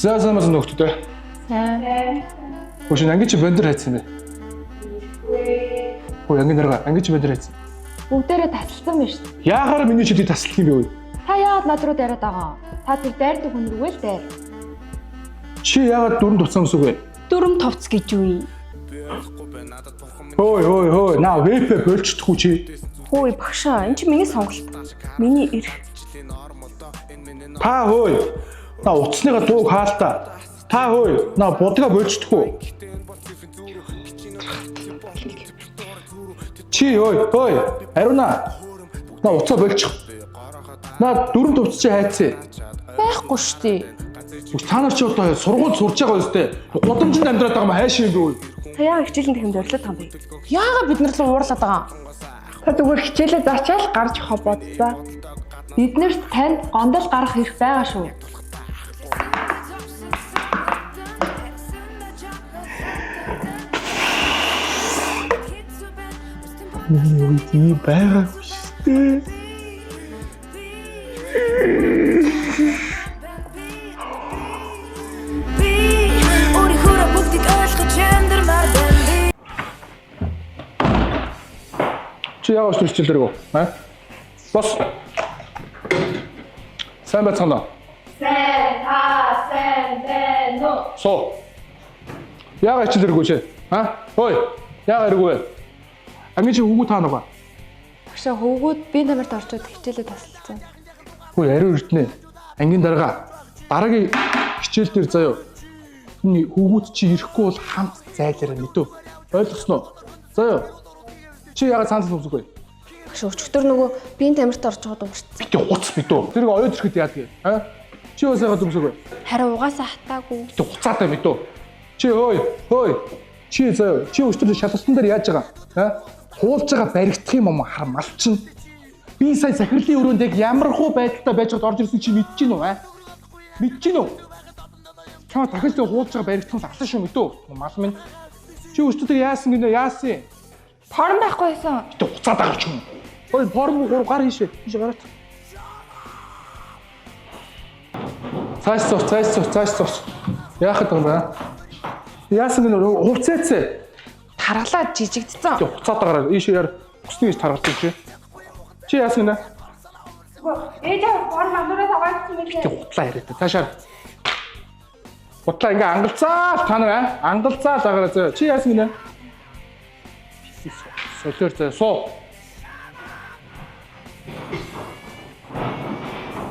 Заасамаас нөхдөдөө. Сайн. Хөөш анги чи бандер хайцсан бэ? Хөө анги нарга анги чи бандер хайцсан. Бүгдээрээ тасалсан байна шүү дээ. Яагаар миний чидийг таслах юм бэ вэ? Та яагаад над руу дайраад байгаа? Та тэр дайрдаг хүн рүүгээ л дайр. Чи яагаад дүрэн туцсан гэсэн үг вэ? Дүрм товц гэж юу? Хөөе, наа вэпэ болчихдохгүй чи. Хөөе багшаа, энэ чи миний сонголт. Миний эрх. Та хөөе. На утасныга дууг хаалтаа. Та хөөе. На будгаа болчихдохгүй. Чи хөөе. Ариуна. На утсаа болчих. На дүрэн төвч чи хайцсан. Байхгүй шүү дээ. Та нар чи одоо сургууль сурж байгаа үстэй. Гудамжинд амьдраад байгаа юм хайшаа юм бэ? Та яагаад хичээлийн тэхэнд зориулаад байгаа юм бэ? Яагаад бид нар руу уурлаад байгаа? Та зүгээр хичээлээ зачаал гарч явах бодлоо. Биднэрт танд гондол гарах хэрэг байгаа шүү. Миний үеий байгаа шүү дээ. Чи яагаад ч хичээлдэргүй? Бос. Сайн байцгаана. Сайн байна уу? Соо. Яагаад хичээлдэргүй чи? Хөөе. Яагаад иргүй вэ? Анги чи хөвгүү таана ба. Багшаа хөвгүүд би намайг орчод хичээлээ тасалсан. Хөөе, ариу өртнэ. Ангийн дараагийн хичээл дээр заяа. Хүний хөвгүүд чи ирэхгүй бол хамт зайлаарай мэдөө. Ойлгосноо? Заяа. Чи яагаад санал зүсэхгүй? Багш өчигдөр нөгөө биеийн тамирт орж байгаа дуурцсан. Битээ уц мэдөө. Тэрийг оёд ирэхэд яадаг вэ? Чи бас яагаад зүсэхгүй? Харин угаасаа хатаагүй. Битээ уцаатай мэдөө. Чи хөөе. Чи заяа. Чи өчигдөр шалгалтан дээр яаж байгаа? Хуулж байгаа баригдах юм хар малчин. Би сая сахирлын өрөөнд яг ямар хуу байдалтай байж байгаад орж ирсэн чи мэдэж гин үү? Мэдэж гин үү? Чаа дахиж л хуулж байгаа баригдахаас алсан шүү мэдөө. Мал минь. Чи өчигдөр яасан гинэ? Яасан? Форм байхгүй байсан. Битээ уцаад байгаа ч юм. Ой, форм гар хийшээ. Тийш гараад. Цааш. Яахад юм бэ? Яасан гэнэ хувцээцээ. Таргалаад жижигдсэн. Уцаад байгаараа ийшээ яар усны гэж таргалдаг чи. Чи яасан гэнэ? Ээж форм амнараа таваадсан мэт. Битээ хутлаа яриад. Цаашаа. Хутлаа ингээ ангалцаа та нар ангалцаа лагаараа зөө. Чи яасан гэнэ? Солиор зөө суу.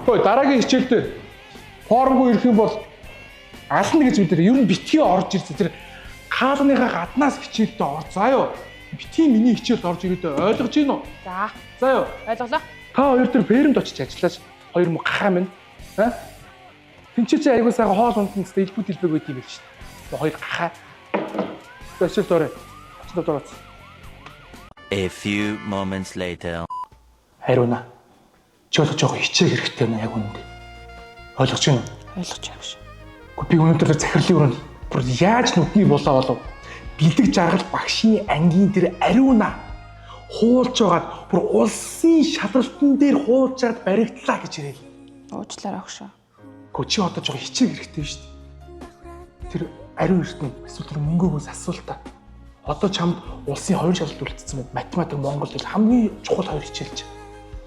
Хөөе дараагийн хичээлдээ формгүй ирэх юм бол ална гэж бид нар ер нь битгий орж ирсэн. Тэр хаалганыхаа гаднаас хичээлдээ ор. Заа юу. Битгий миний хичээлд орж ирээд ойлгож гин үү? За юу. Ойлголоо. Та хоёр тэр фермд очиж ажиллаж хоёр муу гахаа минь. Тинчээ чи айгуу сайхан хоол ундсан тест илбүүд илбэг байт юм биш шүү дээ. Хоёр гахаа. Тэсэл дөрөө. Очиж дөрөөц. A few moments later. Хариуна. Чи одоо жоохон хичээх хэрэгтэй байна яг үнэндээ. Ойлгож байна уу? Ойлгож байгаа шүү. Гэхдээ би өнөөдөр захирлын өрөөнд бүр яаж нүдний булаа болов? Бэлэг жаргал багшийн ангийн тэр ариуна хуулж байгаад бүр улсын шалралтан дээр хуучаад баригдлаа гэж ирэв. Уучлаарай агшаа. Гэхдээ чи одоо жоохон хичээх хэрэгтэй шүү дээ. Тэр ариун эрдэнэ эсвэл тэр мөнгөөгөөс асуултаа. Одоо чамд улсын хоёр шалгалт үлдсэн байна. Математик, Монгол хэл хамгийн чухал хоёр хичээлж.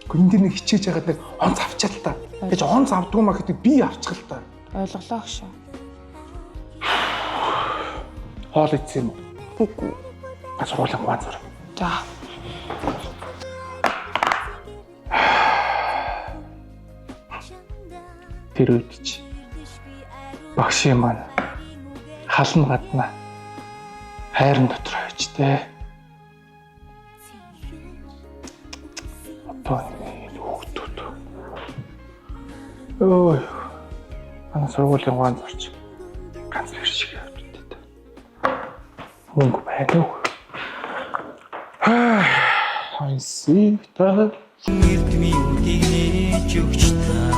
Гэхдээ энэ дэр нэг хичээж байгаад нэг онц авчаал та. Гэж онц авдгүй маа гэдэг би авчихал та. Ойлголоо агшаа. Хоол идсэн юм уу? Үгүй. Сургуулийн гуан зур. За. Тэр үед чи багшийн маань хална гадна хайрын дотор хайжтэй. Одоо энэ хүүхдүүд. Ой. Ана сургуулийн гуан зурч. Ганц их шиг явдаа. Мөнгө байна уу? I see that. Эрдмийн үдийг нээж өгч та